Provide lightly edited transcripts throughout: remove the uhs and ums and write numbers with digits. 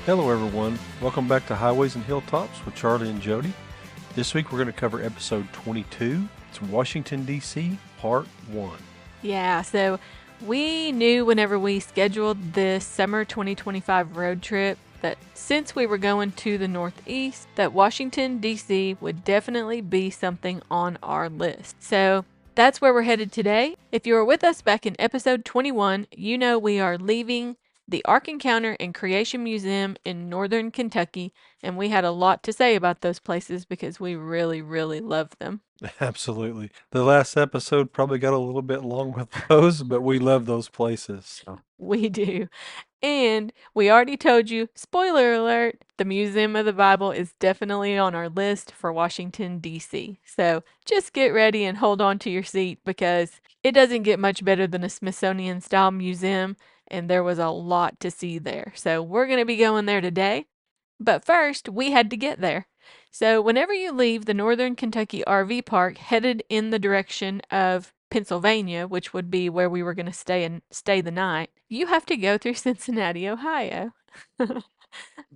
Hello everyone, welcome back to Highways and Hilltops with Charlie and Jodi. This week we're going to cover episode 22. It's Washington, D.C., part 1. Yeah, so we knew whenever we scheduled this summer 2025 road trip that since we were going to the Northeast, that Washington, D.C. would definitely be something on our list. So that's where we're headed today. If you were with us back in episode 21, you know we are leaving the Ark Encounter and Creation Museum in northern Kentucky, and we had a lot to say about those places because we really, really love them. Absolutely. The last episode probably got a little bit long with those, but we love those places. So. We do. And we already told you, spoiler alert, the Museum of the Bible is definitely on our list for Washington, D.C. So just get ready and hold on to your seat because it doesn't get much better than a Smithsonian style museum, and there was a lot to see there. So we're going to be going there today. But first, we had to get there. So whenever you leave the Northern Kentucky RV Park headed in the direction of Pennsylvania, which would be where we were going to stay the night, you have to go through Cincinnati, Ohio.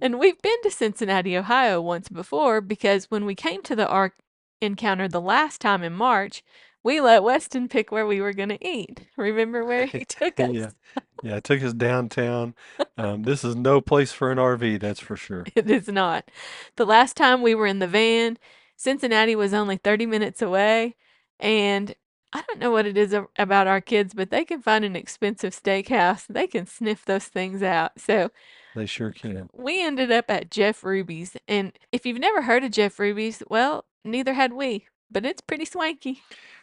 And we've been to Cincinnati, Ohio once before because when we came to the Ark Encounter the last time in March, we let Weston pick where we were going to eat. Remember where he took us? Yeah, it took us downtown. This is no place for an RV, that's for sure. It is not. The last time we were in the van, Cincinnati was only 30 minutes away, and I don't know what it is about our kids, but they can find an expensive steakhouse. They can sniff those things out. So They sure can. we ended up at Jeff Ruby's, and if you've never heard of Jeff Ruby's, well, neither had we, but it's pretty swanky.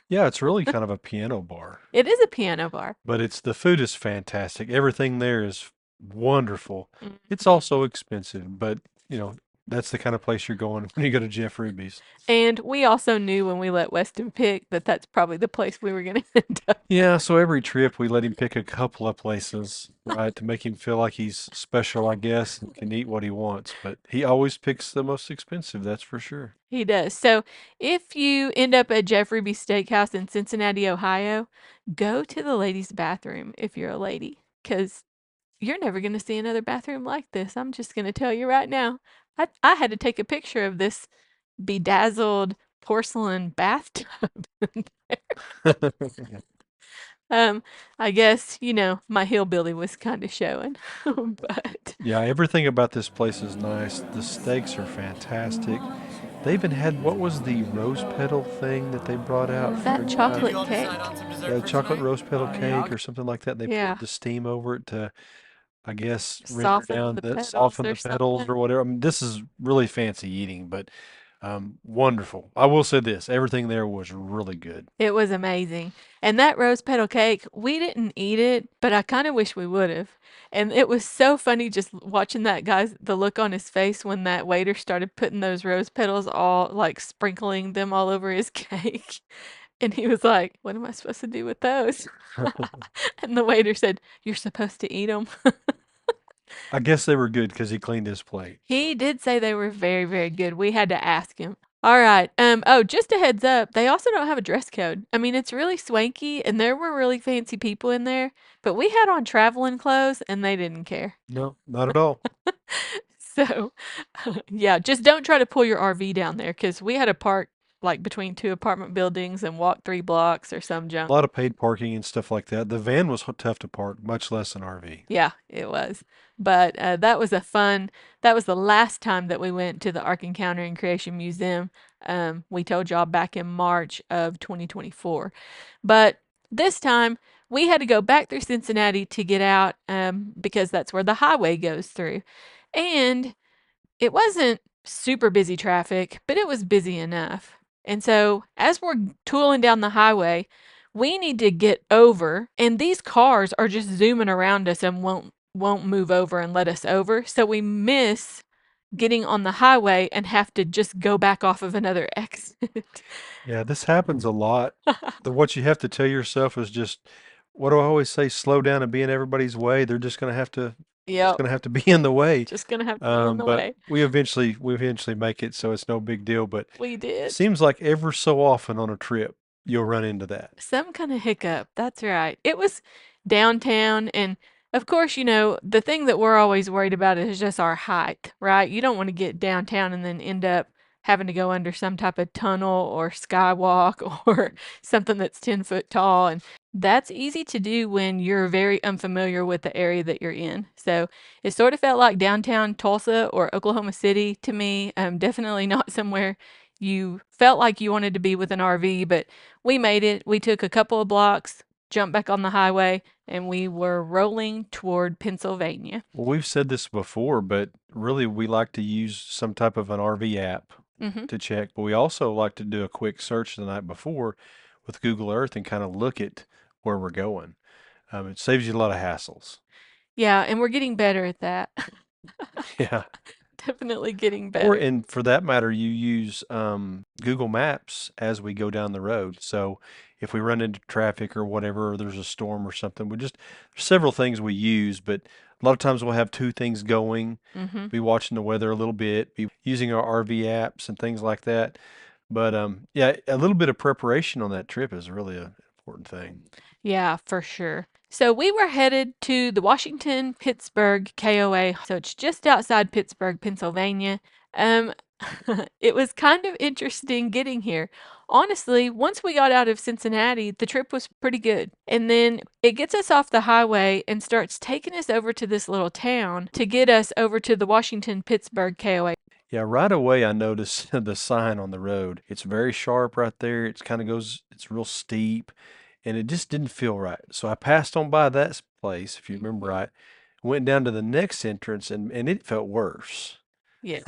Yeah, it's really kind of a piano bar, It is a piano bar. but the food is fantastic. Everything there is wonderful. It's Mhm. also expensive, but that's the kind of place you're going when you go to Jeff Ruby's. And we also knew when we let Weston pick that that's probably the place we were going to end up. Yeah, so every trip we let him pick a couple of places, right, to make him feel like he's special, I guess, and can eat what he wants. But he always picks the most expensive, that's for sure. He does. So if you end up at Jeff Ruby's Steakhouse in Cincinnati, Ohio, go to the ladies' bathroom if you're a lady, because you're never going to see another bathroom like this. I'm just going to tell you right now. I had to take a picture of this bedazzled porcelain bathtub. um, I guess, my hillbilly was kind of showing. But Yeah, everything about this place is nice. The steaks are fantastic. They even had, what was the rose petal thing that they brought out for that chocolate cake. yeah, chocolate rose petal cake or something like that. They Yeah. poured the steam over it to, I guess, render Soften down the the petals soften or the petals something. or whatever. I mean, this is really fancy eating, but wonderful. I will say this, everything there was really good. It was amazing. And that rose petal cake, we didn't eat it, but I kind of wish we would have. And it was so funny just watching the look on his face when that waiter started putting those rose petals all like sprinkling them all over his cake. And he was like, "What am I supposed to do with those?" And the waiter said, "You're supposed to eat them." I guess they were good because he cleaned his plate. He did say they were very, very good. We had to ask him. All right. Oh, just a heads up. They also don't have a dress code. I mean, it's really swanky and there were really fancy people in there, but we had on traveling clothes and they didn't care. No, not at all. So, yeah, just don't try to pull your RV down there because we had to park like between two apartment buildings and walk 3 blocks or some A junk. lot of paid parking and stuff like that. The van was tough to park, much less an RV. Yeah, it was. But that was the last time that we went to the Ark Encounter and Creation Museum. We told y'all back in March of 2024. But this time we had to go back through Cincinnati to get out because that's where the highway goes through. And it wasn't super busy traffic, but it was busy enough. And so as we're tooling down the highway, we need to get over, and these cars are just zooming around us and won't move over and let us over. So we miss getting on the highway and have to just go back off of another exit. Yeah, this happens a lot. What you have to tell yourself is just, what do I always say? Slow down and be in everybody's way. They're just gonna have to, just Yep, gonna have to be in the way. just gonna have to be in the But way. we eventually make it, so it's no big deal. But We it did. seems like ever so often on a trip, you'll run into that. Some kind of hiccup. That's right. It was downtown, and Of course, the thing that we're always worried about is just our height, right? You don't want to get downtown and then end up having to go under some type of tunnel or skywalk or something that's 10 foot tall. And that's easy to do when you're very unfamiliar with the area that you're in. So it sort of felt like downtown Tulsa or Oklahoma City to me. Definitely not somewhere you felt like you wanted to be with an RV, but we made it. We took a couple of blocks, jumped back on the highway, and we were rolling toward Pennsylvania. Well, we've said this before, but really we like to use some type of an RV app Hmm. to check, but we also like to do a quick search the night before with Google Earth and kind of look at where we're going. It saves you a lot of hassles. Yeah, and we're getting better at that. Yeah. Definitely getting Or, better. and for that matter, you use Google Maps as we go down the road. So if we run into traffic or whatever, or there's a storm or something, there's several things we use, but a lot of times we'll have two things going, Hmm. be watching the weather a little bit, be using our RV apps and things like that. But yeah, a little bit of preparation on that trip is really an important thing. Yeah, for sure. So we were headed to the Washington Pittsburg KOA. So it's just outside Pittsburgh, Pennsylvania. Um, it was kind of interesting getting here. Honestly, once we got out of Cincinnati, the trip was pretty good. And then it gets us off the highway and starts taking us over to this little town to get us over to the Washington Pittsburgh KOA. Yeah, right away I noticed the sign on the road. It's very sharp right there. It's kind of goes, it's real steep, and it just didn't feel right. So I passed on by that place, if you remember Mhm. right, went down to the next entrance, and it felt worse. Yes.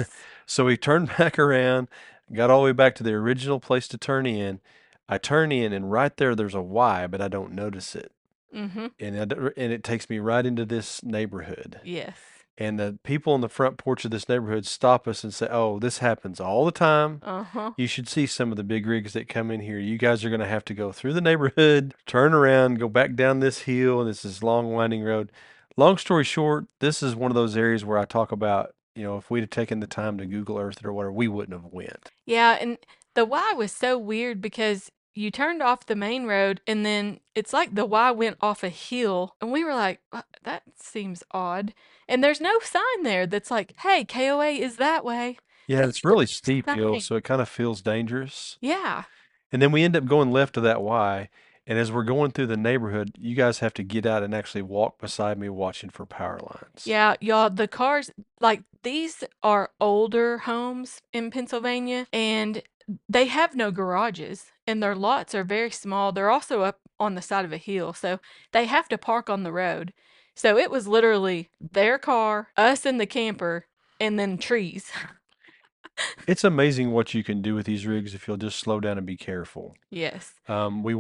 So we turned back around, got all the way back to the original place to turn in. I turn in, and right there, there's a Y, but I don't notice it. Mm-hmm. And it takes me right into this neighborhood. Yes. And the people on the front porch of this neighborhood stop us and say, "Oh, this happens all the time. Uh-huh. You should see some of the big rigs that come in here. You guys are going to have to go through the neighborhood, turn around, go back down this hill, and this is long, winding road." Long story short, this is one of those areas where I talk about, if we'd have taken the time to Google Earth it or whatever, we wouldn't have went. Yeah, and the Y was so weird because you turned off the main road and then it's like the Y went off a hill and we were like, That seems odd." And there's no sign there that's like, "Hey, KOA is that way." Yeah, There's it's no really steep hill, sign. so it kind of feels dangerous. Yeah. And then we end up going left to that Y. And as we're going through the neighborhood, you guys have to get out and actually walk beside me watching for power lines. Yeah, y'all, the cars, like these are older homes in Pennsylvania and they have no garages and their lots are very small. They're also up on the side of a hill, so they have to park on the road. So it was literally their car, us in the camper, and then trees. It's amazing what you can do with these rigs if you'll just slow down and be careful. Yes. We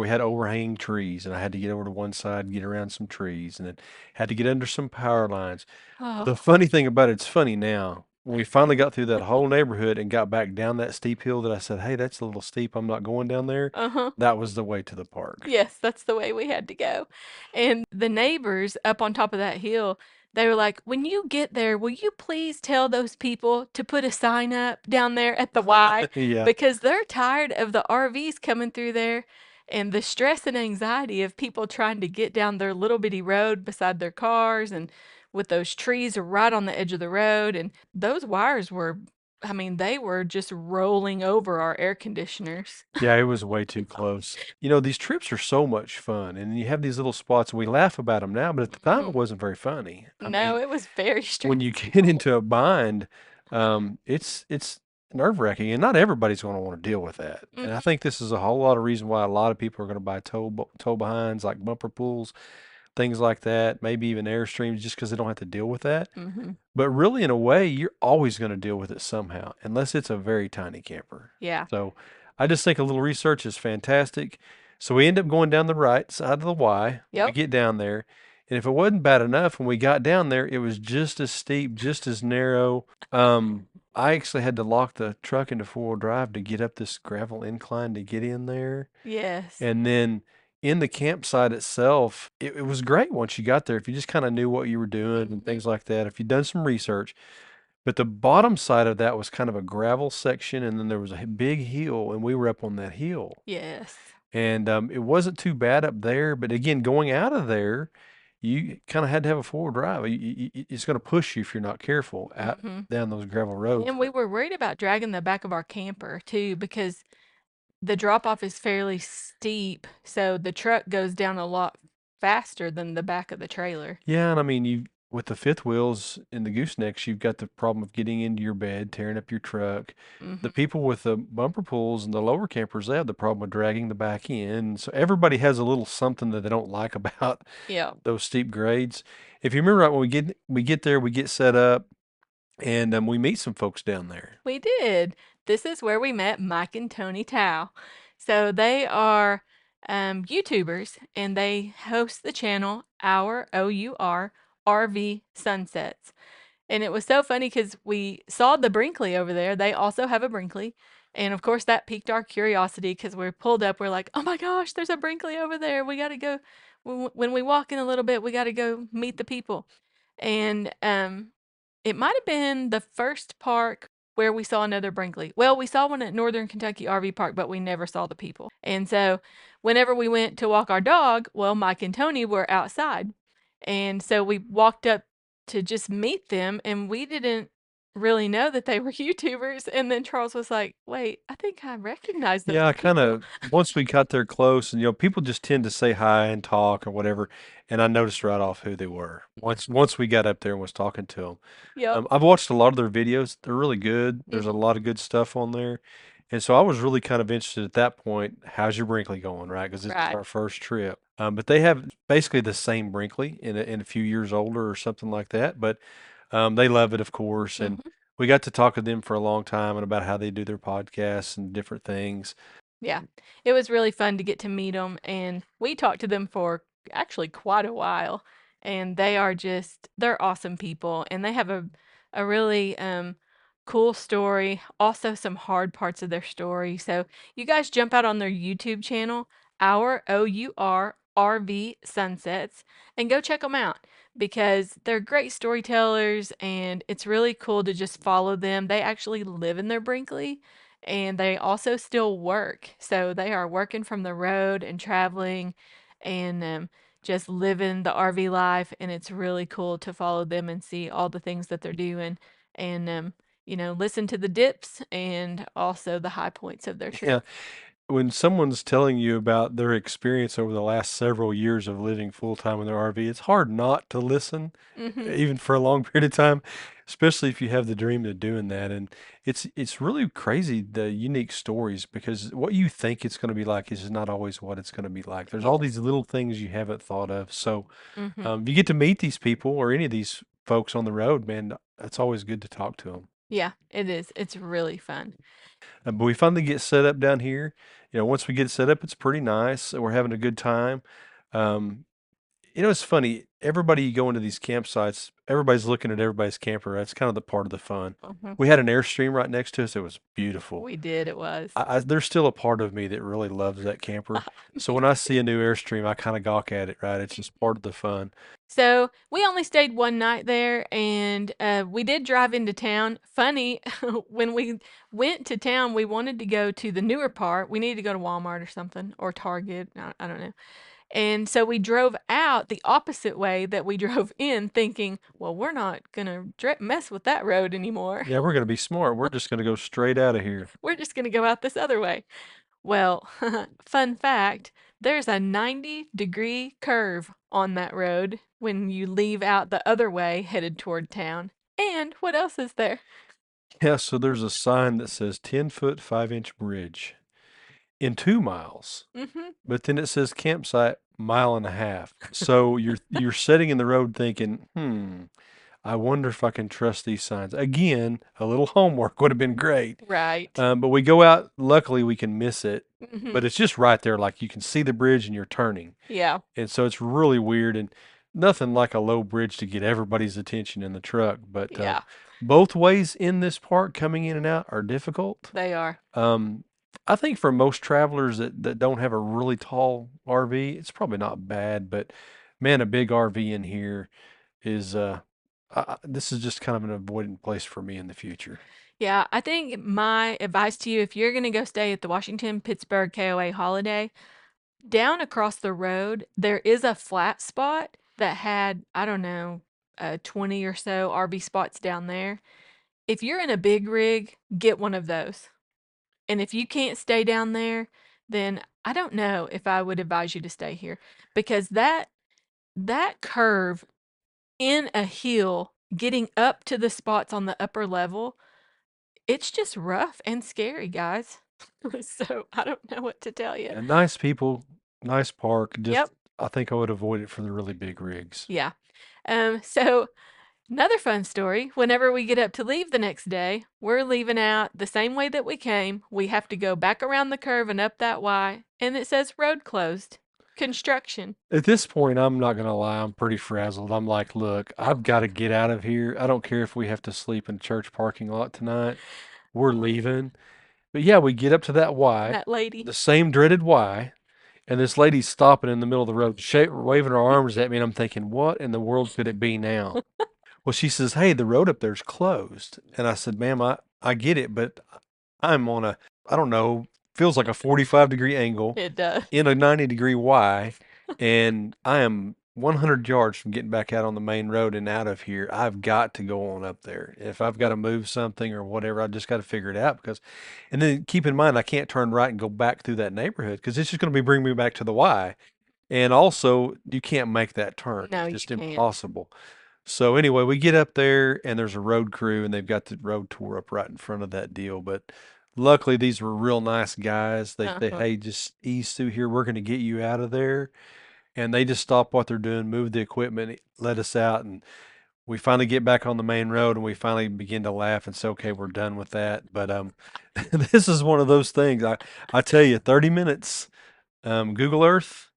had overhanging trees, and I had to get over to one side and get around some trees, and then had to get under some power lines. The Oh. funny thing about it's funny now. When we finally got through that whole neighborhood and got back down that steep hill that I said, "Hey, that's a little steep. I'm not going down there." Uh-huh. That was the way to the park. Yes, that's the way we had to go. And the neighbors up on top of that hill, they were like, "When you get there, will you please tell those people to put a sign up down there at the Y? Yeah. Because they're tired of the RVs coming through there and the stress and anxiety of people trying to get down their little bitty road beside their cars and with those trees right on the edge of the road. And those wires were, I mean, they were just rolling over our air conditioners." Yeah, it was way too close. These trips are so much fun, and you have these little spots, and we laugh about them now, but at the time it Mhm. wasn't very funny. I No, mean, it was very when you get stressful. into a bind, it's nerve-wracking, and not everybody's going to want to deal with that. And I Mhm. think this is a whole lot of reason why a lot of people are going to buy tow behinds like bumper pools, things like that, maybe even Airstreams, just because they don't have to deal with that. Mhm. But really, in a way, you're always going to deal with it somehow, unless it's a very tiny camper. Yeah. So I just think a little research is fantastic. So we end up going down the right side of the Y. We Yep. get down there. And if it wasn't bad enough, when we got down there, it was just as steep, just as narrow. I actually had to lock the truck into four-wheel drive to get up this gravel incline to get in there. Yes. And then in the campsite itself, it was great once you got there. If you just kind of knew what you were doing and things like that, if you'd done some research. But the bottom side of that was kind of a gravel section, and then there was a big hill, and we were up on that hill. Yes. And it wasn't too bad up there. But again, going out of there, you kind of had to have a four-wheel drive. It's going to push you if you're not careful out Hmm. down those gravel roads. And we were worried about dragging the back of our camper too because the drop off is fairly steep, so the truck goes down a lot faster than the back of the trailer. Yeah, and I mean, you with the fifth wheels in the goosenecks, you've got the problem of getting into your bed, tearing up your truck. The Hmm. people with the bumper pulls and the lower campers, they have the problem with dragging the back in. So everybody has a little something that they don't like about Yeah, those steep grades. If you remember right, when we get there, we get set up, and we meet some folks down there. we did. This is where we met Mike and Tony Tao. So they are YouTubers and they host the channel Our OUR RV Sunsets. And it was so funny because we saw the Brinkley over there. They also have a Brinkley. And of course, that piqued our curiosity because we're pulled up. We're like, oh my gosh, there's a Brinkley over there. We got to go. When we walk in a little bit, we got to go meet the people. And it might have been the first park where we saw another Brinkley. Well, we saw one at Northern Kentucky RV Park, but we never saw the people. And so whenever we went to walk our dog, well, Mike and Tony were outside. And so we walked up to just meet them, and we didn't really know that they were YouTubers. And then Charles was like, wait, I think I recognize those Yeah, I kind people. of once we got there close, and people just tend to say hi and talk or whatever, and I noticed right off who they were once we got up there and was talking to them. Yep. I've watched a lot of their videos. They're really good. There's a Hmm. lot of good stuff on there. And so I was really kind of interested at that point, how's your Brinkley going, right? Because this is Right. our first trip. But they have basically the same Brinkley in a few years older or something like that. But they love it, of course. And Hmm. we got to talk to them for a long time and about how they do their podcasts and different things. Yeah, it was really fun to get to meet them, and we talked to them for actually quite a while. And they're awesome people, and they have a really cool story, also some hard parts of their story. So you guys jump out on their YouTube channel, Our OUR RV Sunsets, and go check them out because they're great storytellers, and it's really cool to just follow them. They actually live in their Brinkley and they also still work. So they are working from the road and traveling and just living the RV life. And it's really cool to follow them and see all the things that they're doing and, listen to the dips and also the high points of their Yeah. trip. When someone's telling you about their experience over the last several years of living full time in their RV, it's hard not to listen, Hmm. even for a long period of time, especially if you have the dream of doing that. And it's really crazy the unique stories because what you think it's going to be like is not always what it's going to be like. There's all these Yes. little things you haven't thought of. So Hmm. if you get to meet these people or any of these folks on the road, man, that's always good to talk to them. Yeah, it is. It's really fun. But we finally get set up down here. Once we get set up, it's pretty nice. We're having a good time. Um, it's funny. Everybody you go into these campsites, everybody's looking at everybody's camper. That's kind of the part of the fun. Hmm. We had an Airstream right next to us. It was beautiful. We did. It was. There's still a part of me that really loves that camper. So when I see a new Airstream, I kind of gawk at it, right? It's just part of the fun. So we only stayed one night there, and we did drive into town. Funny, when we went to town, we wanted to go to the newer part. We needed to go to Walmart or something, or Target. I don't know. And so we drove out the opposite way that we drove in, thinking, well, we're not going to mess with that road anymore. Yeah, we're going to be smart. We're just going to go straight out of here. We're just going to go out this other way. Well, fun fact, there's a 90-degree curve on that road when you leave out the other way headed toward town. And what else is there? Yeah, so there's a sign that says 10-foot, 5-inch bridge in 2 miles. Mm-hmm. But then it says campsite mile and a half. So you're sitting in the road thinking, I wonder if I can trust these signs. Again, a little homework would have been great. Right. But we go out, luckily we can miss it, Mm-hmm. but it's just right there, like you can see the bridge and you're turning. Yeah. And so it's really weird and nothing like a low bridge to get everybody's attention in the truck. But Yeah. both ways in this park, coming in and out, are difficult. They are. Um, I think for most travelers that don't have a really tall RV, it's probably not bad, but man, a big RV in here is this is just kind of an avoidant place for me in the future. Yeah, I think my advice to you, if you're going to go stay at the Washington Pittsburg KOA Holiday, down across the road, there is a flat spot that had, I don't know, 20 or so RV spots down there. If you're in a big rig, get one of those. And if you can't stay down there, then I don't know if I would advise you to stay here because that curve in a hill getting up to the spots on the upper level, it's just rough and scary, guys. So, I don't know what to tell you. And nice people, nice park. Just Yep. I think I would avoid it for the really big rigs. Yeah. So another fun story, whenever we get up to leave the next day, we're leaving out the same way that we came. We have to go back around the curve and up that Y, and it says road closed. Construction. At this point, I'm not gonna lie, I'm pretty frazzled. I'm like, look, I've got to get out of here. I don't care if we have to sleep in church parking lot tonight. We're leaving. But yeah, we get up to that Y, That lady. the same dreaded Y, and this lady's stopping in the middle of the road, waving her arms at me, and I'm thinking, what in the world could it be now? Well, she says, "Hey, the road up there's closed." And I said, "Ma'am, I get it, but I'm on a, I don't know, feels like a 45-degree angle It does. in a 90-degree Y, and I am 100 yards from getting back out on the main road and out of here. I've got to go on up there. If I've got to move something or whatever, I just got to figure it out because, and then keep in mind, I can't turn right and go back through that neighborhood because it's just going to be bringing me back to the Y. And also, you can't make that turn. No, It's you just can't. impossible. So anyway, we get up there and there's a road crew and they've got the road tour up right in front of that deal. But luckily these were real nice guys. They Uh-huh. hey, just ease through here. We're going to get you out of there. And they just stop what they're doing, move the equipment, let us out, and we finally get back on the main road and we finally begin to laugh and say, okay, we're done with that. But this is one of those things. I tell you, 30 minutes, Google Earth,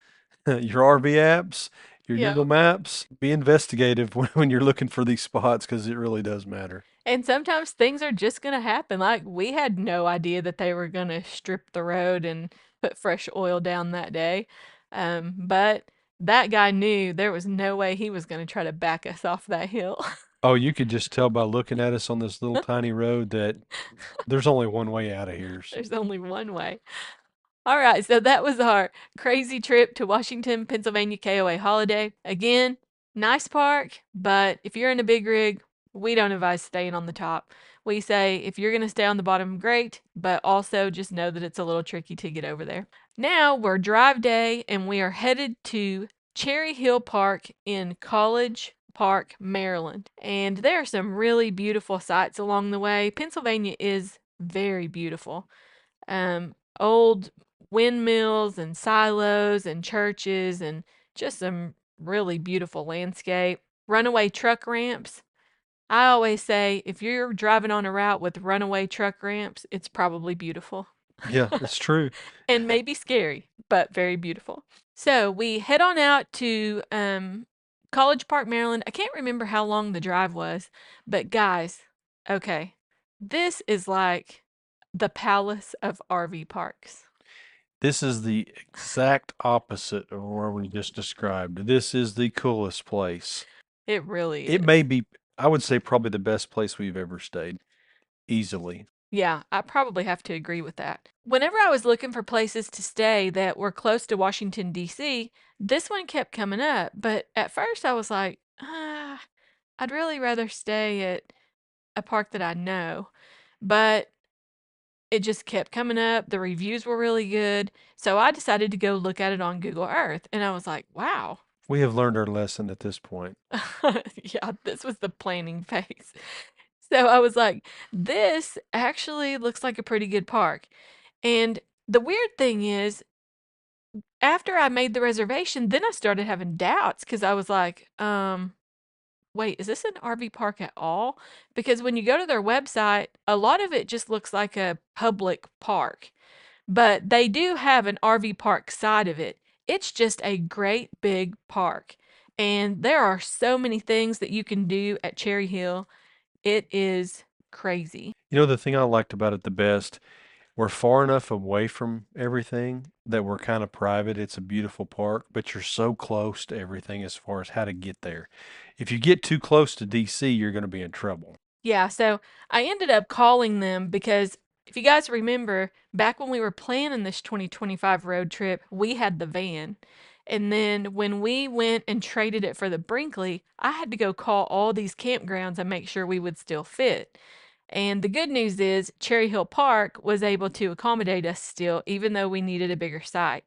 your RV apps, your Yeah. Google Maps, be investigative when you're looking for these spots because it really does matter. And sometimes things are just going to happen. Like, we had no idea that they were going to strip the road and put fresh oil down that day. But that guy knew there was no way he was going to try to back us off that hill. Oh, you could just tell by looking at us on this little tiny road that there's only one way out of here. There's only one way. All right, so that was our crazy trip to Washington, Pennsylvania KOA Holiday. Again, nice park, but if you're in a big rig, we don't advise staying on the top. We say if you're going to stay on the bottom, great, but also just know that it's a little tricky to get over there. Now we're drive day and we are headed to Cherry Hill Park in College Park, Maryland. And there are some really beautiful sights along the way. Pennsylvania is very beautiful. Old windmills and silos and churches and just some really beautiful landscape. Runaway truck ramps. I always say if you're driving on a route with runaway truck ramps, it's probably beautiful. Yeah, it's true. And maybe scary, but very beautiful. So we head on out to College Park, Maryland. I can't remember how long the drive was, but guys, okay, this is like the palace of RV parks. This is the exact opposite of where we just described. This is the coolest place. It really It is. may be, I would say, probably the best place we've ever stayed, easily. Yeah, I probably have to agree with that. Whenever I was looking for places to stay that were close to Washington, D.C., this one kept coming up. But at first I was like, I'd really rather stay at a park that I know. But it just kept coming up. The reviews were really good. So I decided to go look at it on Google Earth. And I was like, wow. We have learned our lesson at this point. Yeah, this was the planning phase. So I was like, this actually looks like a pretty good park. And the weird thing is, after I made the reservation, then I started having doubts because I was like, wait, is this an RV park at all? Because when you go to their website, a lot of it just looks like a public park, but they do have an RV park side of it. It's just a great big park. And there are so many things that you can do at Cherry Hill. It is crazy. You know, the thing I liked about it the best, we're far enough away from everything that we're kind of private. It's a beautiful park, but you're so close to everything as far as how to get there. If you get too close to DC, you're going to be in trouble. Yeah, so I ended up calling them because if you guys remember, back when we were planning this 2025 road trip, we had the van. And then when we went and traded it for the Brinkley, I had to go call all these campgrounds and make sure we would still fit. And the good news is Cherry Hill Park was able to accommodate us still, even though we needed a bigger site.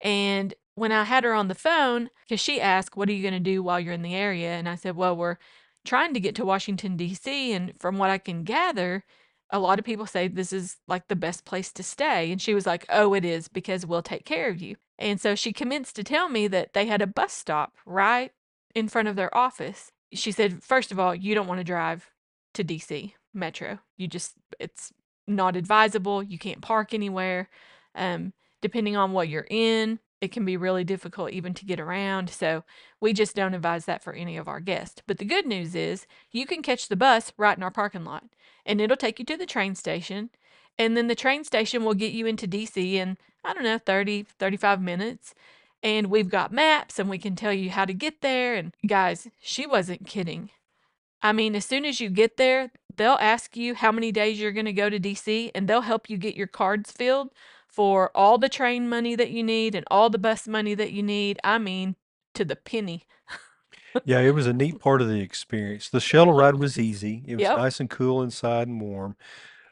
And when I had her on the phone, because she asked, "What are you going to do while you're in the area?" And I said, "Well, we're trying to get to Washington, D.C. And from what I can gather, a lot of people say this is like the best place to stay." And she was like, "Oh, it is because we'll take care of you." And so she commenced to tell me that they had a bus stop right in front of their office. She said, "First of all, you don't want to drive to DC Metro. It's not advisable. You can't park anywhere. Um, Depending on what you're in, it can be really difficult even to get around. So we just don't advise that for any of our guests. But the good news is you can catch the bus right in our parking lot and it'll take you to the train station. And then the train station will get you into DC in, I don't know, 30, 35 minutes. And we've got maps and we can tell you how to get there. And guys, she wasn't kidding. I mean, as soon as you get there, they'll ask you how many days you're going to go to DC and they'll help you get your cards filled for all the train money that you need and all the bus money that you need. I mean, to the penny. Yeah, it was a neat part of the experience. The shuttle ride was easy. It was Yep. nice and cool inside and warm,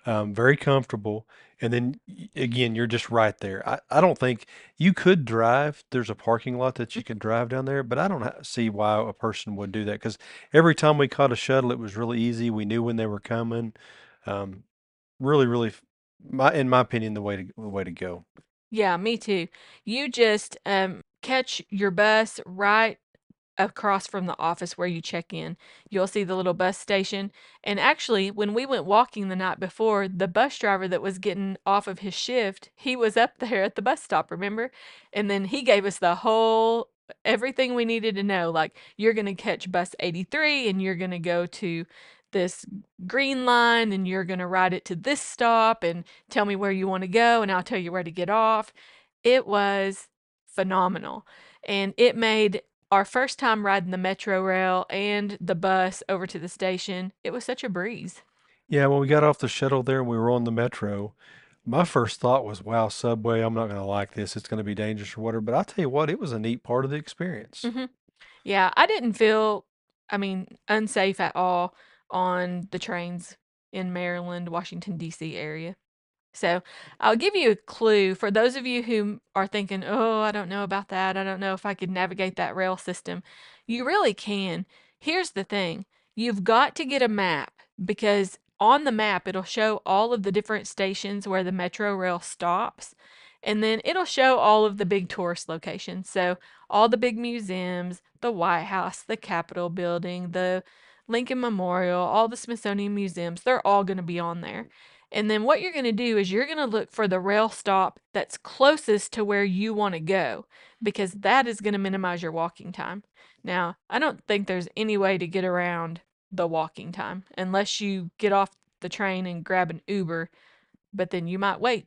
very comfortable. And then again, you're just right there. I don't think you could drive. There's a parking lot that you can drive down there, but I don't see why a person would do that because every time we caught a shuttle, it was really easy. We knew when they were coming. Um, really, really, in my opinion, the way to go. Yeah, me too. You just catch your bus right across from the office where you check in. You'll see the little bus station. And actually, when we went walking the night before, the bus driver that was getting off of his shift, he was up there at the bus stop, remember? And then he gave us the whole everything we needed to know. Like, you're going to catch bus 83 and you're going to go to this green line and you're going to ride it to this stop and tell me where you want to go and I'll tell you where to get off. It was phenomenal. And it made our first time riding the metro rail and the bus over to the station, it was such a breeze. Yeah, when we got off the shuttle there and we were on the metro, my first thought was, wow, Subway, I'm not going to like this. It's going to be dangerous or whatever. But I'll tell you what, it was a neat part of the experience. Hmm. Yeah, I didn't feel, I mean, unsafe at all on the trains in Maryland, Washington, D.C. area. So I'll give you a clue for those of you who are thinking, "Oh, I don't know about that. I don't know if I could navigate that rail system." You really can. Here's the thing. You've got to get a map because on the map it'll show all of the different stations where the metro rail stops. And then it'll show all of the big tourist locations. So, all the big museums, the White House, the Capitol building, the Lincoln Memorial, all the Smithsonian museums, they're all going to be on there. And then what you're going to do is you're going to look for the rail stop that's closest to where you want to go because that is going to minimize your walking time. Now, I don't think there's any way to get around the walking time unless you get off the train and grab an Uber, but then you might wait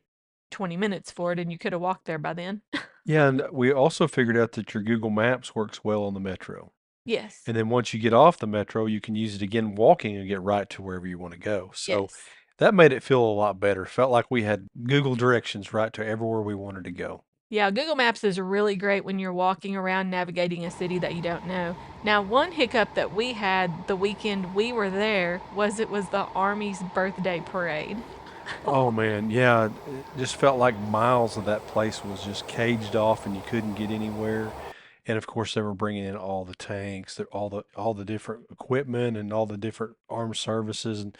20 minutes for it and you could have walked there by then. Yeah, and we also figured out that your Google Maps works well on the metro. Yes. And then once you get off the metro, you can use it again walking and get right to wherever you want to go. So Yes. that made it feel a lot better. Felt like we had Google directions right to everywhere we wanted to go. Yeah, Google Maps is really great when you're walking around navigating a city that you don't know. Now, one hiccup that we had the weekend we were there was it was the Army's birthday parade. Oh man, yeah, it just felt like miles of that place was just caged off and you couldn't get anywhere. And of course, they were bringing in all the tanks, all the different equipment and all the different armed services. And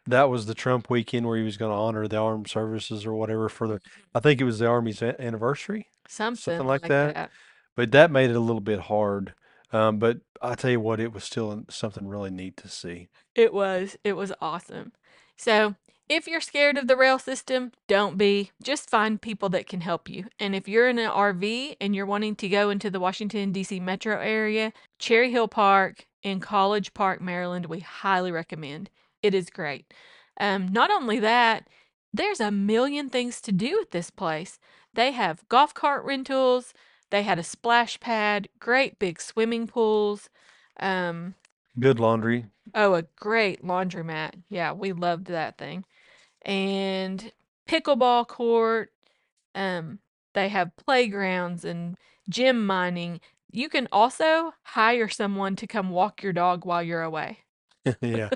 that was the Trump weekend where he was going to honor the armed services or whatever for the, I think it was the Army's anniversary, something Something like like that. that. But that made it a little bit hard. But I tell you what, it was still something really neat to see. It was. It was awesome. So, if you're scared of the rail system, don't be. Just find people that can help you. And if you're in an RV and you're wanting to go into the Washington, D.C. metro area, Cherry Hill Park in College Park, Maryland, we highly recommend. It is great. Not only that, there's a million things to do at this place. They have golf cart rentals, they had a splash pad, great big swimming pools. Um, Good laundry. Oh, a great laundromat. Yeah, we loved that thing. And pickleball court. Um, they have playgrounds and gem mining. You can also hire someone to come walk your dog while you're away. Yeah,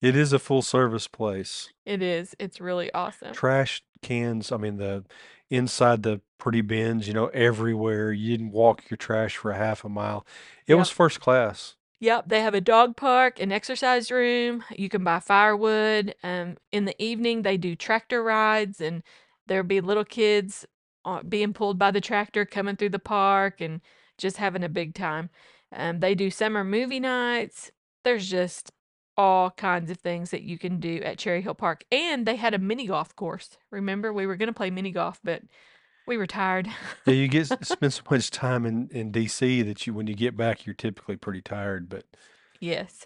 it is a full service place. It is. It's really awesome. Trash cans, I mean, the inside the pretty bins, everywhere. You didn't walk your trash for a half a mile. It was Yep. first class. Yep, they have a dog park, an exercise room. You can buy firewood. In the evening, they do tractor rides, and there'll be little kids being pulled by the tractor coming through the park and just having a big time. They do summer movie nights. There's just all kinds of things that you can do at Cherry Hill Park. And they had a mini golf course. Remember, we were going to play mini golf, but we were tired. Yeah, you spend so much time in DC that when you get back, you're typically pretty tired. But Yes.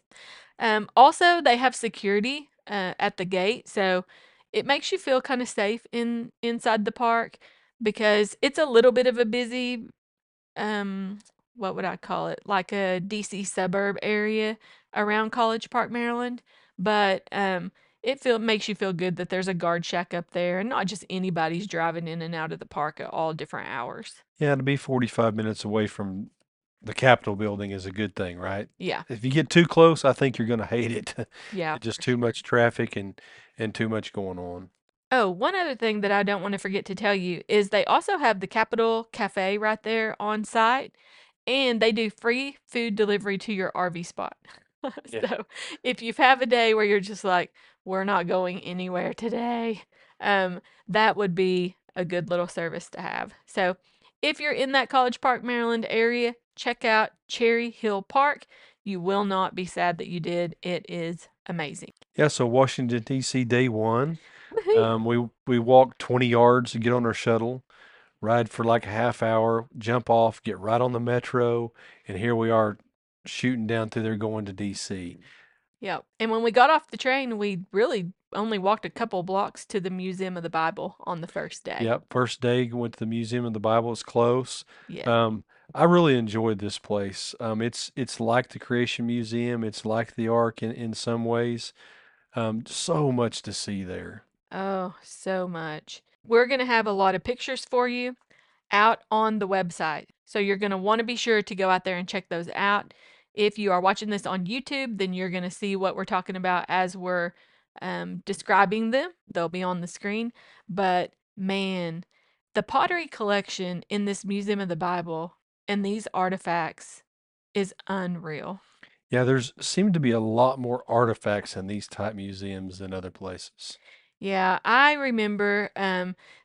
Also, they have security at the gate, so it makes you feel kind of safe inside the park because it's a little bit of a busy, um, what would I call it? Like a DC suburb area around College Park, Maryland. But it makes you feel good that there's a guard shack up there, and not just anybody's driving in and out of the park at all different hours. yeah, to be 45 minutes away from the Capitol building is a good thing, right? Yeah, If you get too close, I think you're going to hate it. yeah, It's just for too sure. much traffic and too much going on. Oh, one other thing that I don't want to forget to tell you is they also have the Capitol Cafe right there on site, and they do free food delivery to your RV spot. Yeah. So if you have a day where you're just like, we're not going anywhere today, that would be a good little service to have. So if you're in that College Park, Maryland area, check out Cherry Hill Park. You will not be sad that you did. It is amazing. Yeah, so Washington D.C. day one, Woohoo! we walked 20 yards to get on our shuttle, ride for like a half hour, jump off, get right on the metro, and here we are shooting down through there going to DC. Yep. And when we got off the train, we really only walked a couple blocks to the Museum of the Bible on the first day. Yep, first day went to the Museum of the Bible. It's close. Yes. Um, I really enjoyed this place. It's like the Creation Museum. It's like the Ark in some ways. So much to see there. Oh, so much. We're going to have a lot of pictures for you out on the website. So you're going to want to be sure to go out there and check those out. If you are watching this on YouTube, then you're going to see what we're talking about as we're describing them. They'll be on the screen. But man, the pottery collection in this Museum of the Bible and these artifacts is unreal. Yeah, there's seemed to be a lot more artifacts in these type museums than other places. Yeah, I remember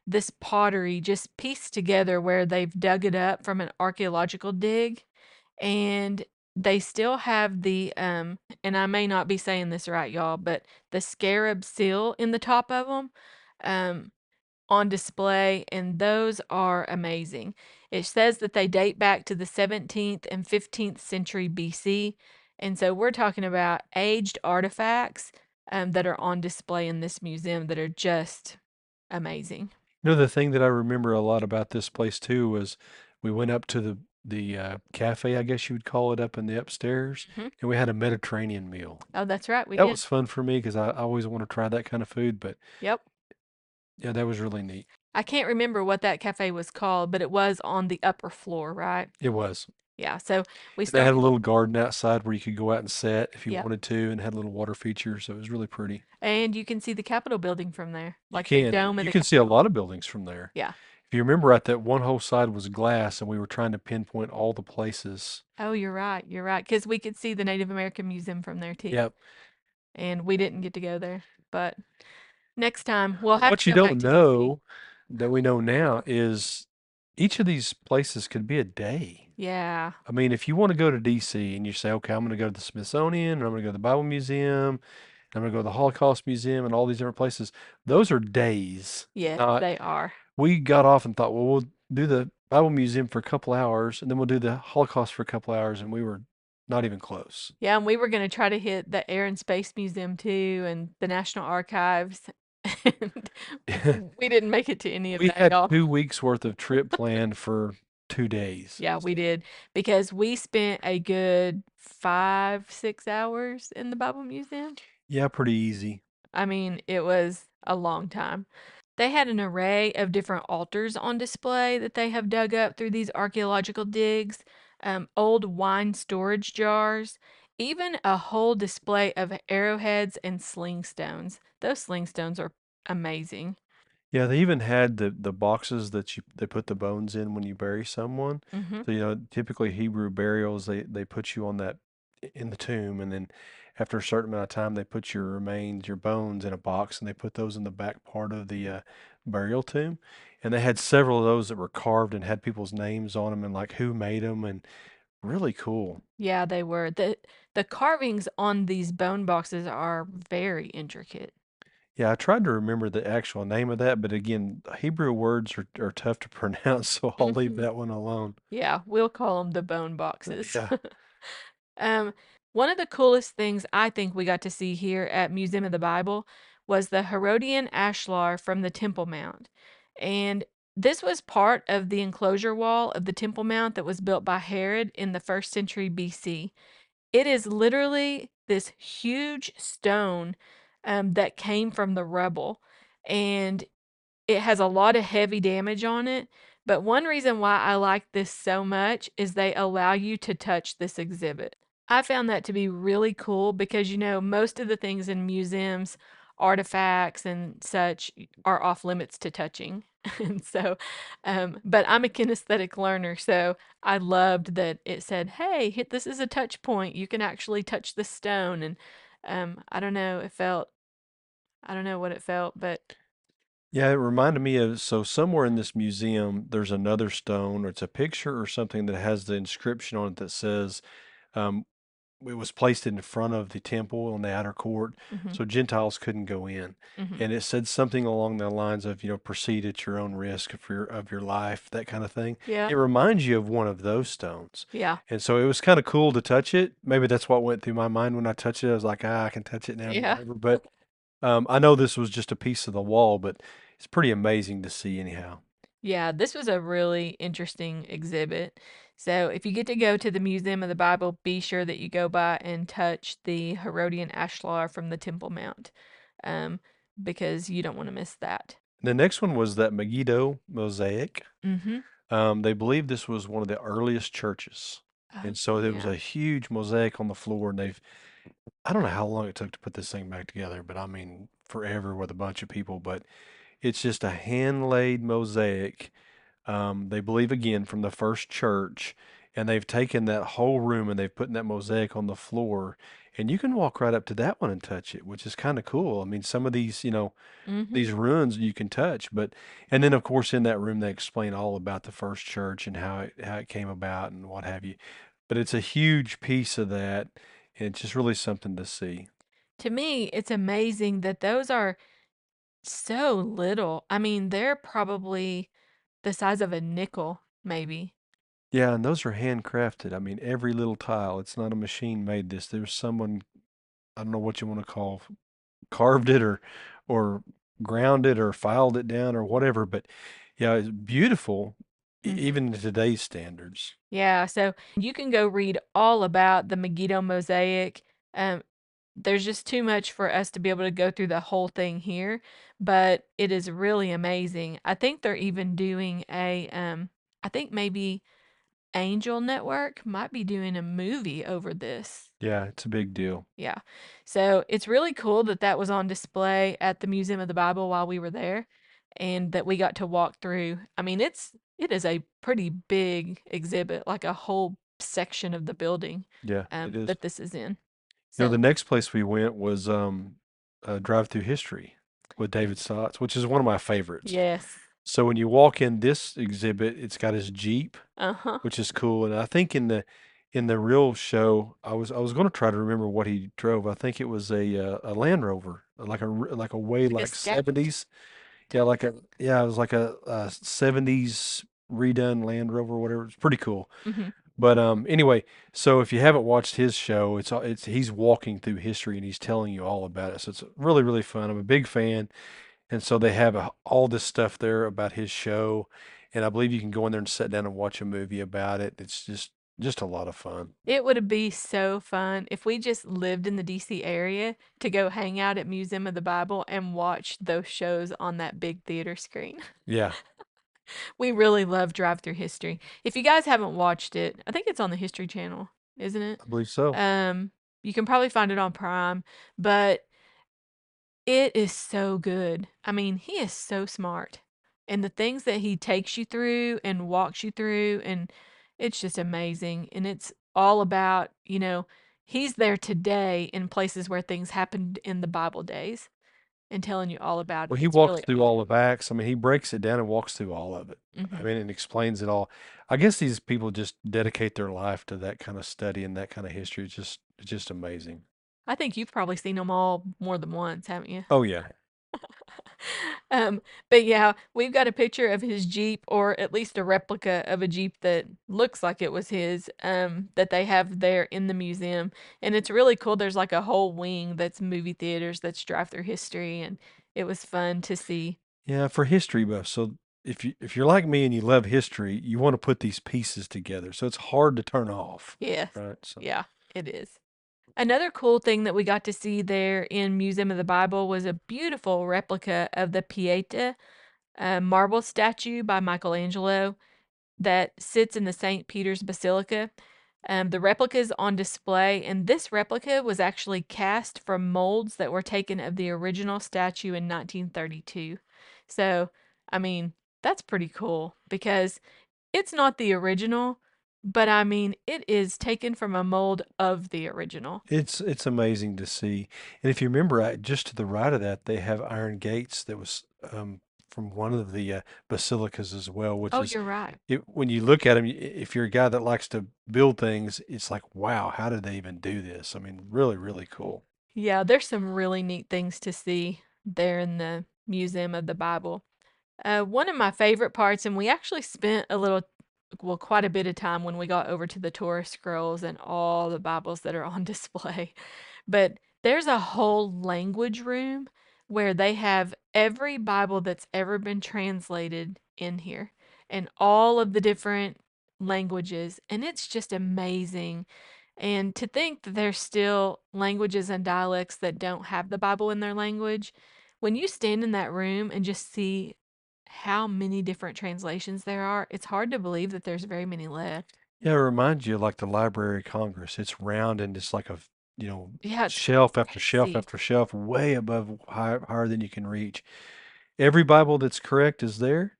this pottery just pieced together where they've dug it up from an archaeological dig, and they still have the and I may not be saying this right, y'all, but the scarab seal in the top of them um on display, and those are amazing. It says that they date back to the 17th and 15th century BC, and so we're talking about aged artifacts that are on display in this museum that are just amazing. The thing that I remember a lot about this place too was we went up to the cafe, I guess you would call it, up in the upstairs, Hmm. and we had a Mediterranean meal. Oh, that's right, we That did. was fun for me because I always want to try that kind of food, but Yep. yeah, that was really neat. I can't remember what that cafe was called, but it was on the upper floor, right? It was. Yeah, so we And they had a started. little garden outside where you could go out and sit if you Yep. wanted to, and had a little water feature, so it was really pretty. And you can see the Capitol building from there, You like the can. dome of You the can see a Capitol. lot of buildings from there. Yeah. If you remember right, that one whole side was glass, and we were trying to pinpoint all the places. Oh, you're right. You're right. Because we could see the Native American Museum from there too. Yep. And we didn't get to go there. But next time we'll have to What you go back don't to DC. know that we know now is each of these places could be a day. Yeah. I mean, if you want to go to DC and you say, okay, I'm going to go to the Smithsonian, and I'm going to go to the Bible Museum, and I'm going to go to the Holocaust Museum, and all these different places, those are days. Yes, Not, they are. we got off and thought, well, we'll do the Bible Museum for a couple hours, and then we'll do the Holocaust for a couple hours, and we were not even close. Yeah, and we were going to try to hit the Air and Space Museum too and the National Archives. And we didn't make it to any of We that, had y'all. 2 weeks worth of trip planned for 2 days. Yeah, we did because we spent a good 5, 6 hours in the Bible Museum. Yeah, pretty easy. I mean, it was a long time. They had an array of different altars on display that they have dug up through these archaeological digs, old wine storage jars, even a whole display of arrowheads and sling stones. Those sling stones are amazing. Yeah, they even had the boxes that they put the bones in when you bury someone. Hmm. So, typically Hebrew burials, they put you on that in the tomb, and then after a certain amount of time, they put your remains, your bones in a box, and they put those in the back part of the burial tomb. And they had several of those that were carved and had people's names on them and like who made them, and really cool. Yeah, they were. The carvings on these bone boxes are very intricate. Yeah, I tried to remember the actual name of that, but again, Hebrew words are tough to pronounce, so I'll leave Hmm. that one alone. Yeah, we'll call them the bone boxes. Yeah. Um, one of the coolest things I think we got to see here at Museum of the Bible was the Herodian ashlar from the Temple Mount. And this was part of the enclosure wall of the Temple Mount that was built by Herod in the first century BC. It is literally this huge stone that came from the rubble. And it has a lot of heavy damage on it, but one reason why I like this so much is they allow you to touch this exhibit. I found that to be really cool because, most of the things in museums, artifacts and such are off limits to touching. And so, but I'm a kinesthetic learner, so I loved that it said, hey, this is a touch point. You can actually touch the stone. And I don't know, I don't know what it felt, but Yeah, it reminded me of, so somewhere in this museum, there's another stone, or it's a picture or something that has the inscription on it that says, um, it was placed in front of the temple on the outer court, mhm, so Gentiles couldn't go in. mhm. And it said something along the lines of, proceed at your own risk of your life, that kind of thing. Yeah. It reminds you of one of those stones. Yeah. And so it was kind of cool to touch it. Maybe that's what went through my mind when I touched it. I was like, I can touch it now, Yeah. whatever. But I know this was just a piece of the wall, but it's pretty amazing to see anyhow. Yeah, this was a really interesting exhibit. So, if you get to go to the Museum of the Bible, be sure that you go by and touch the Herodian ashlar from the Temple Mount, um, because you don't want to miss that. The next one was that Megiddo mosaic. Mm-hmm. They believe this was one of the earliest churches. Oh, And so there was yeah. a huge mosaic on the floor, and I don't know how long it took to put this thing back together, but I mean, forever with a bunch of people. But it's just a hand laid mosaic. They believe again from the first church, and they've taken that whole room and they've put that mosaic on the floor, and you can walk right up to that one and touch it, which is kind of cool. I mean, some of these, Mm-hmm. these ruins you can touch, but and then of course in that room they explain all about the first church and how it came about and what have you. But it's a huge piece of that, and it's just really something to see. To me, it's amazing that those are so little. I mean, they're probably the size of a nickel, maybe. Yeah, and those are handcrafted. I mean, every little tile. It's not a machine made this. There's someone, I don't know what you want to call, carved it or ground it or filed it down or whatever. But yeah, it's beautiful, Mm-hmm. even to today's standards. Yeah, so you can go read all about the Megiddo mosaic. Um, there's just too much for us to be able to go through the whole thing here, but it is really amazing. I think they're even doing I think maybe Angel Network might be doing a movie over this. Yeah, it's a big deal. Yeah. So it's really cool that that was on display at the Museum of the Bible while we were there and that we got to walk through. I mean, it is a pretty big exhibit, like a whole section of the building Yeah, it is. that this is in. The So, next place we went was Drive Through History with David Stotts, which is one of my favorites. yes. So when you walk in this exhibit, it's got his Jeep, Uh-huh. which is cool. And I think in the real show, I was going to try to remember what he drove. I think it was a Land Rover, like a way Like a like scout 70s. Yeah, type. it was like a 70s redone Land Rover, or whatever. It's pretty cool. Mhm. But anyway, so if you haven't watched his show, it's he's walking through history and he's telling you all about it. So it's really really fun. I'm a big fan, and so they have all this stuff there about his show, and I believe you can go in there and sit down and watch a movie about it. It's just just a lot of fun. It would be so fun if we just lived in the DC area to go hang out at Museum of the Bible and watch those shows on that big theater screen. Yeah, We really love Drive Through History. If you guys haven't watched it, I think it's on the History Channel, isn't it? I believe so. Um, you can probably find it on Prime, but it is so good. I mean, he is so smart. And the things that he takes you through and walks you through, and it's just amazing. And it's all about, he's there today in places where things happened in the Bible days and telling you all about Well, it. he It's walks really through all of Acts. I mean, he breaks it down and walks through all of it. I hmm mean, and explains it all. I guess these people just dedicate their life to that kind of study and that kind of history. It's just amazing. I think you've probably seen them all more than once, haven't you? Oh yeah. Um, but yeah, we've got a picture of his Jeep, or at least a replica of a Jeep that looks like it was his, that they have there in the museum. And it's really cool. There's like a whole wing that's movie theaters that's drive through history, and it was fun to see. Yeah, for history buffs. So if you're like me and you love history, you want to put these pieces together. So it's hard to turn off, Yes. right? So Yeah, it is. Another cool thing that we got to see there in Museum of the Bible was a beautiful replica of the Pieta marble statue by Michelangelo that sits in the St. Peter's Basilica. The replica is on display, and this replica was actually cast from molds that were taken of the original statue in 1932. So, I mean, that's pretty cool because it's not the original, but I mean, it is taken from a mold of the original. it's amazing to see. And if you remember, just to the right of that, they have iron gates that was from one of the basilicas as well, which Oh, is you're right. when you look at them, if you're a guy that likes to build things, it's like, wow, how did they even do this? I mean, really, really cool. Yeah, there's some really neat things to see there in the Museum of the Bible. One of my favorite parts, and we actually spent quite a bit of time when we got over to the Torah scrolls and all the Bibles that are on display. But there's a whole language room where they have every Bible that's ever been translated in here and all of the different languages. And it's just amazing. And to think that there's still languages and dialects that don't have the Bible in their language, when you stand in that room and just see how many different translations there are, it's hard to believe that there's very many left. Yeah, it reminds you of like the Library of Congress. It's round and it's like you know, Yeah, it's shelf after shelf crazy. after shelf, way above higher than you can reach. Every Bible that's correct is there.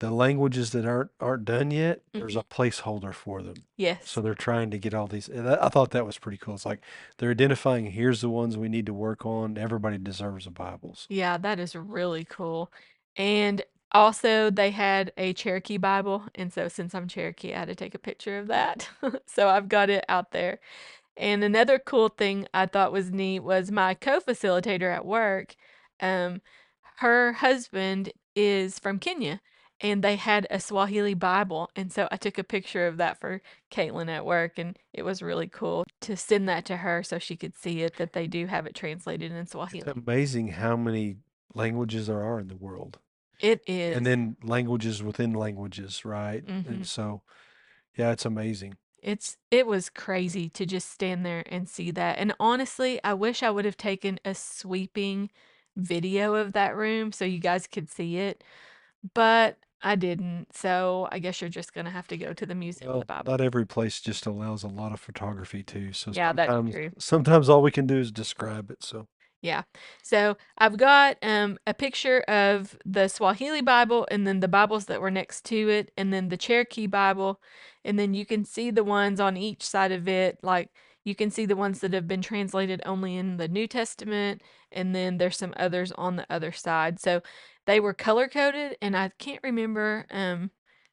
The languages that aren't done yet, there's hmm a placeholder for them. So Yes. they're trying to get all these. And I thought that was pretty cool. It's like they're identifying here's the ones we need to work on. Everybody deserves a Bibles. Yeah, that is really cool. And also, they had a Cherokee Bible. And so, since I'm Cherokee, I had to take a picture of that. So, I've got it out there. And another cool thing I thought was neat was my co-facilitator at work. Um, her husband is from Kenya, and they had a Swahili Bible, and so I took a picture of that for Caitlin at work, and it was really cool to send that to her so she could see it that they do have it translated in It's Swahili. amazing how many languages there are in the world, It and is. then languages within languages, right? And hmm so, yeah, it's amazing. it was crazy to just stand there and see that. And honestly, I wish I would have taken a sweeping video of that room so you guys could see it, but I didn't. So I guess you're just gonna have to go to the Museum of the Well, Bible. not every place just allows a lot of photography too. So Yeah, that's sometimes, true. sometimes all we can do is describe it. So Yeah. So I've got a picture of the Swahili Bible and then the Bibles that were next to it and then the Cherokee Bible. And then you can see the ones on each side of it. Like you can see the ones that have been translated only in the New Testament. And then there's some others on the other side. So they were color coded and I can't remember.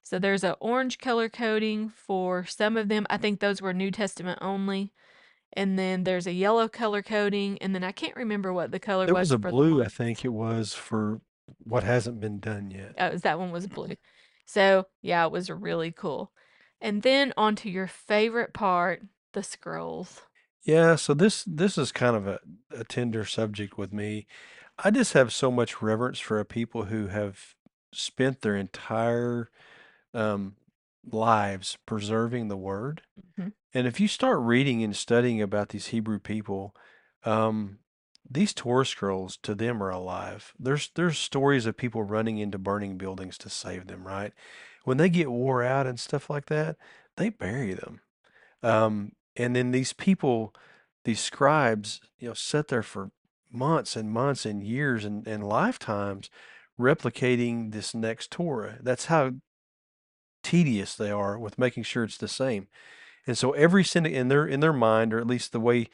So there's an orange color coding for some of them. I think those were New Testament only, and then there's a yellow color coding, and then I can't remember what the color there was was a for the blue, I ones. think it was for what hasn't been done yet. Oh, that one was blue. So yeah, it was really cool. And then on to your favorite part, the scrolls. Yeah, so this is kind of a tender subject with me. I just have so much reverence for a people who have spent their entire um, lives preserving the word. Mhm. And if you start reading and studying about these Hebrew people, um, these Torah scrolls to them are alive. There's stories of people running into burning buildings to save them, right? When they get wore out and stuff like that, they bury them. And then these people, these scribes, sit there for months and months and years and lifetimes replicating this next Torah. That's how tedious they are with making sure it's the same. And so every synagogue in their mind, or at least the way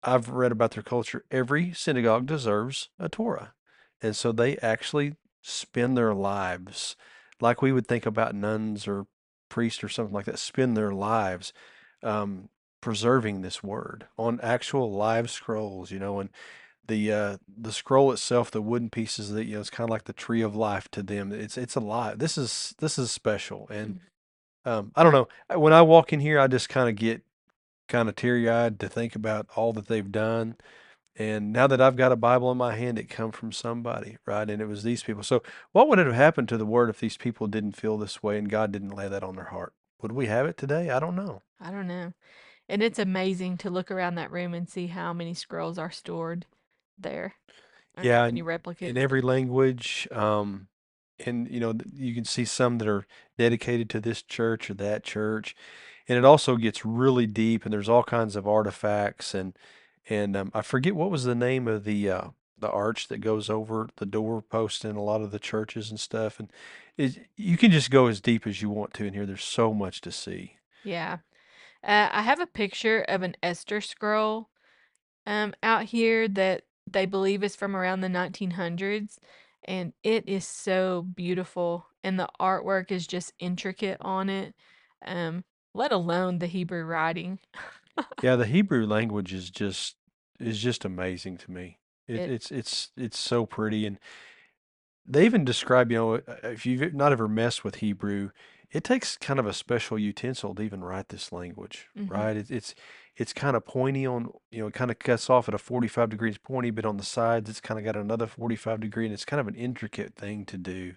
I've read about their culture, every synagogue deserves a Torah. And so they actually spend their lives like we would think about nuns or priests or something like that, spend their lives um, preserving this word on actual live scrolls, and the scroll itself, the wooden pieces that it's kind of like the tree of life to them. It's alive. This is special, and I don't know. When I walk in here, I just kind of get kind of teary-eyed to think about all that they've done. And now that I've got a Bible in my hand, it come from somebody, right? And it was these people. So what would have happened to the word if these people didn't feel this way and God didn't lay that on their heart? Would we have it today? I don't know. I don't know. And it's amazing to look around that room and see how many scrolls are stored there and how Yeah, many in replicas. every language, and you can see some that are dedicated to this church or that church, and it also gets really deep, and there's all kinds of artifacts, and I forget what was the name of the arch that goes over the doorpost in a lot of the churches and stuff, and you can just go as deep as you want to in here. There's so much to see. Yeah. I have a picture of an Esther scroll out here that they believe is from around the 1900s, and it is so beautiful, and the artwork is just intricate on it, um, let alone the Hebrew writing. Yeah, the Hebrew language is just amazing to me. It, It it's it's it's so pretty, and they even describe, if you've not ever messed with Hebrew, it takes kind of a special utensil to even write this language, mhm. right? It's kind of pointy on, it kind of cuts off at a 45 degrees pointy, but on the sides it's kind of got another 45 degree, and it's kind of an intricate thing to do.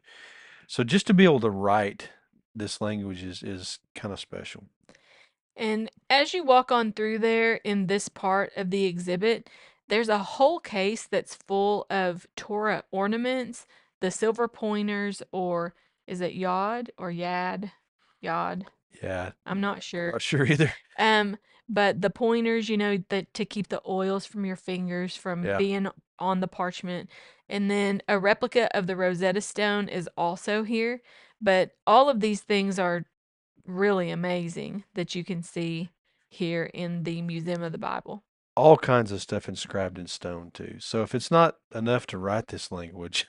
So just to be able to write this language is kind of special. And as you walk on through there in this part of the exhibit, there's a whole case that's full of Torah ornaments, the silver pointers, or is it yod or yad? Yod. Yeah, I'm not I'm sure. not sure either. Um, but the pointers, that to keep the oils from your fingers from Yeah. being on the parchment. And then a replica of the Rosetta Stone is also here. But all of these things are really amazing that you can see here in the Museum of the Bible. All kinds of stuff inscribed in stone too. So if it's not enough to write this language,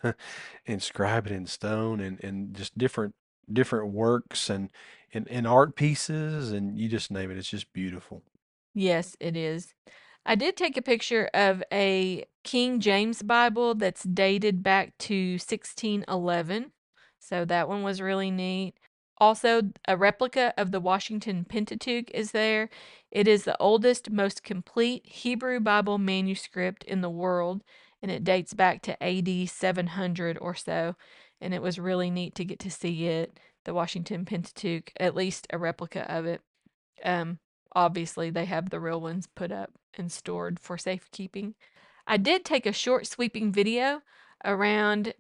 inscribe it in stone and just different works and art pieces and you just name it. It's just beautiful. Yes, it is. I did take a picture of a King James Bible that's dated back to 1611. So that one was really neat. Also, a replica of the Washington Pentateuch is there. It is the oldest, most complete Hebrew Bible manuscript in the world, and it dates back to AD 700 or so. And it was really neat to get to see it, the Washington Pentateuch, at least a replica of it. Um, Obviously, they have the real ones put up and stored for safekeeping. I did take a short sweeping video around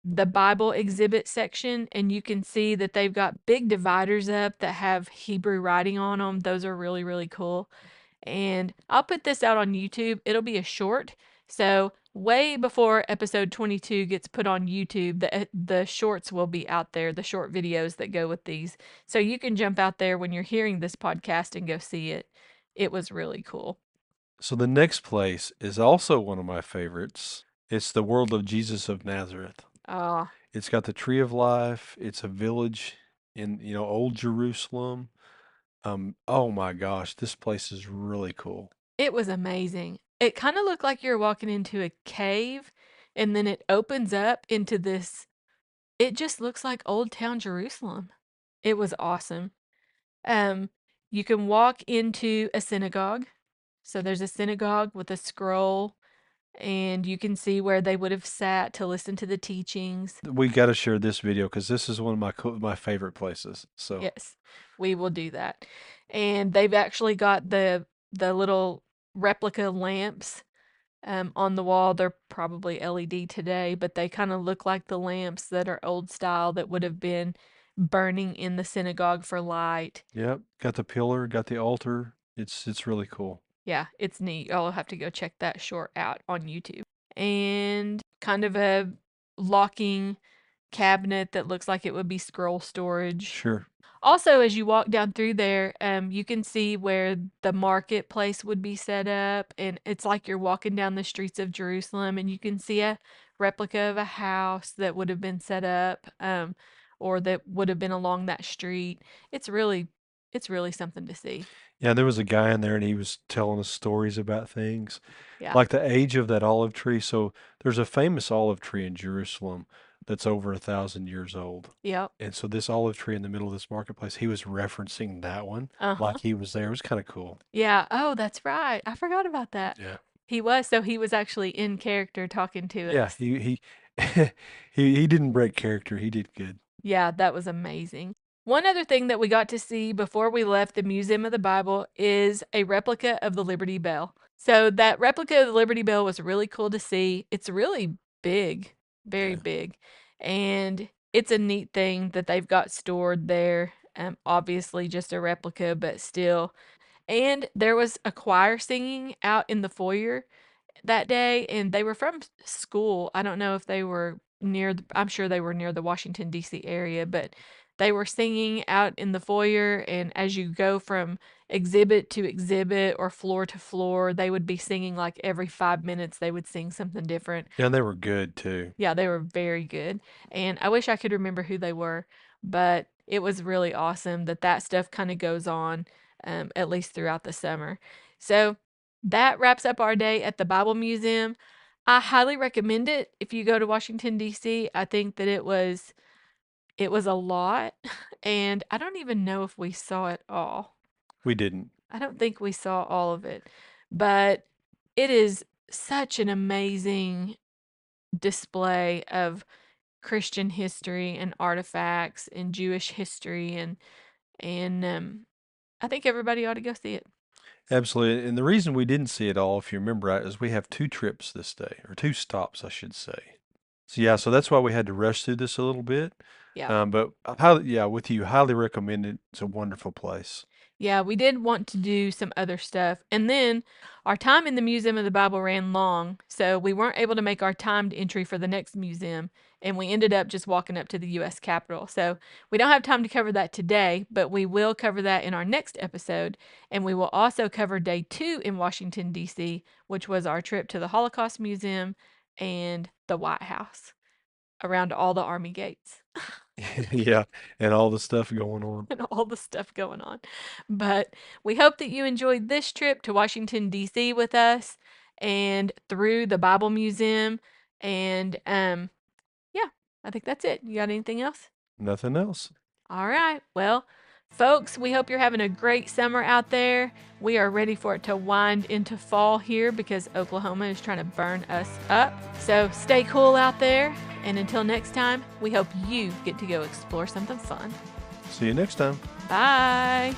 the Bible exhibit section, and you can see that they've got big dividers up that have Hebrew writing on them. Those are really, really cool. And I'll put this out on YouTube. It'll be a short. So, way before episode 22 gets put on YouTube, the shorts will be out there, the short videos that go with these. So, you can jump out there when you're hearing this podcast and go see it. It was really cool. So the next place is also one of my favorites. It's the world of Jesus of Nazareth. Ah, It's got the tree of life. It's a village in, old Jerusalem. Oh my gosh, this place is really cool. it was amazing. It kind of looked like you're walking into a cave and then it opens up into this. It just looks like Old Town Jerusalem. It was awesome. Um, you can walk into a synagogue. So there's a synagogue with a scroll and you can see where they would have sat to listen to the teachings. We got to share this video because this is one of my favorite places. So, Yes, we will do that. And they've actually got the little replica lamps on the wall. They're probably LED today, but they kind of look like the lamps that are old style that would have been burning in the synagogue for light. yep, got the pillar, got the altar. It's really cool. Yeah, it's neat. Y'all have to go check that short out on YouTube. And kind of a locking cabinet that looks like it would be scroll storage. Sure. Also, as you walk down through there, you can see where the marketplace would be set up, and it's like you're walking down the streets of Jerusalem, and you can see a replica of a house that would have been set up, or that would have been along that street. It's really, it's really something to see. Yeah, there was a guy in there and he was telling us stories about things, Yeah. like the age of that olive tree. So there's a famous olive tree in Jerusalem that's over 1,000 years old. Yep. And so this olive tree in the middle of this marketplace, he was referencing that one Uh-huh. like he was there. It was kind of cool. Yeah. Oh, that's right. I forgot about that. Yeah. He was, so he was actually in character talking to Yeah, us. he he didn't break character. He did good. Yeah, that was amazing. One other thing that we got to see before we left the Museum of the Bible is a replica of the Liberty Bell. So that replica of the Liberty Bell was really cool to see. It's really big, very Yeah. big. And it's a neat thing that they've got stored there. Obviously just a replica, but still. And there was a choir singing out in the foyer that day, and they were from school. I don't know if they were near I'm sure they were near the Washington D.C. area, but they were singing out in the foyer, and as you go from exhibit to exhibit or floor to floor, they would be singing like every 5 minutes they would sing something different. Yeah, and they were good too. Yeah, they were very good. And I wish I could remember who they were, but it was really awesome that that stuff kind of goes on at least throughout the summer. So that wraps up our day at the Bible Museum. I highly recommend it if you go to Washington D.C. I think that it was a lot, and I don't even know if we saw it all. We didn't. I don't think we saw all of it, but it is such an amazing display of Christian history and artifacts and Jewish history, and I think everybody ought to go see it. Absolutely. And the reason we didn't see it all, if you remember right, is we have two trips this day, or two stops, I should say. So yeah, so that's why we had to rush through this a little bit. Yeah. But I highly, yeah, with you, highly recommend it. It's a wonderful place. Yeah, we did want to do some other stuff. And then our time in the Museum of the Bible ran long, so we weren't able to make our timed entry for the next museum, and we ended up just walking up to the US Capitol. So we don't have time to cover that today, but we will cover that in our next episode. And we will also cover day 2 in Washington, D.C., which was our trip to the Holocaust Museum and the White House around all the Army gates. Yeah, and all the stuff going on. And all the stuff going on. But we hope that you enjoyed this trip to Washington, D.C. with us and through the Bible Museum. And yeah, I think that's it. You got anything else? Nothing else. All right. Well, folks, we hope you're having a great summer out there. We are ready for it to wind into fall here because Oklahoma is trying to burn us up. So stay cool out there. And until next time, we hope you get to go explore something fun. See you next time. Bye.